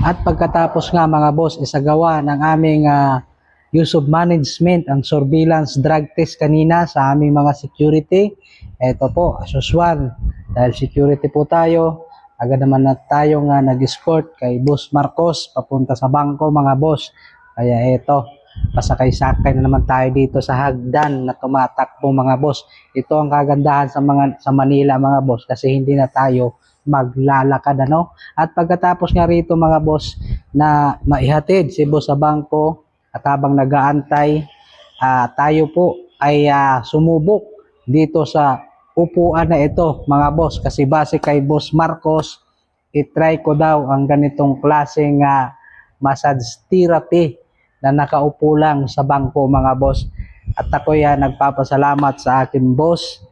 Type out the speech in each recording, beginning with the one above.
At pagkatapos nga mga boss, isagawa ng aming use of management ang surveillance drug test kanina sa aming mga security. Ito po, as usual, dahil security po tayo, agad naman na tayo nga nag-escort kay Boss Marcos papunta sa bangko mga boss. Kaya ito, pasakay-sakay na naman tayo dito sa hagdan na tumatakbo mga boss. Ito ang kagandahan sa Manila mga boss kasi hindi na tayo maglalakad ano. At pagkatapos nga rito mga boss na maihatid si boss sa bangko at habang nagaantay, tayo po ay sumubok dito sa upuan na ito mga boss kasi base kay Boss Marcos, itry ko daw ang ganitong klaseng massage therapy na nakaupo lang sa bangko mga boss. At ako nagpapasalamat sa akin boss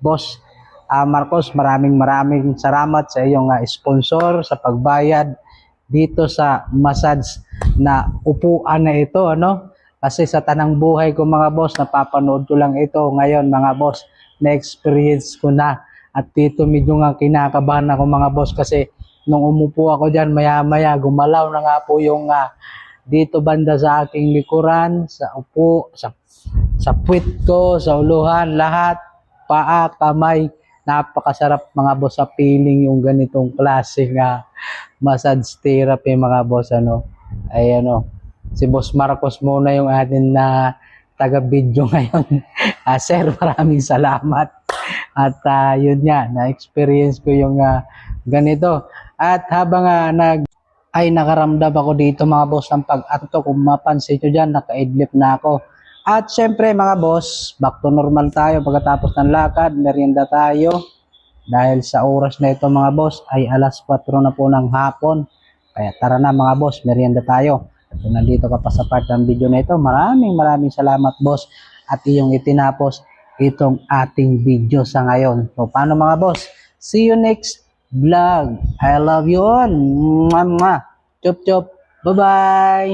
Marcos, maraming salamat sa iyong sponsor sa pagbayad dito sa massage na upuan na ito ano. Kasi sa tanang buhay ko mga boss, napapanood ko lang ito ngayon mga boss, na-experience ko na. At dito medyo nga kinakabahan ako mga boss kasi nung umupo ako dyan maya-maya gumalaw na nga po yung dito banda sa aking likuran, sa upo, sa puwit ko, sa uluhan, lahat, paa, kamay. Napakasarap mga boss sa feeling yung ganitong klase massage therapy mga boss ano. Ay ano, si Boss Marcos muna yung atin na taga-video ngayon. Sir, maraming salamat. At yun nga, na-experience ko yung ganito. At habang nakaramdam ako dito mga boss ng pag-antok, kung mapansin nyo dyan, naka-idlip na ako. At syempre mga boss, back to normal tayo pagkatapos ng lakad, merienda tayo. Dahil sa oras na ito mga boss ay alas 4 na po ng hapon. Kaya tara na mga boss, merienda tayo. At kung nandito ka pa sa part ng video na ito, maraming salamat boss at iyong itinapos itong ating video sa ngayon. So paano mga boss? See you next vlog. I love you all. Mwah, mwah. Chop chop. Bye bye.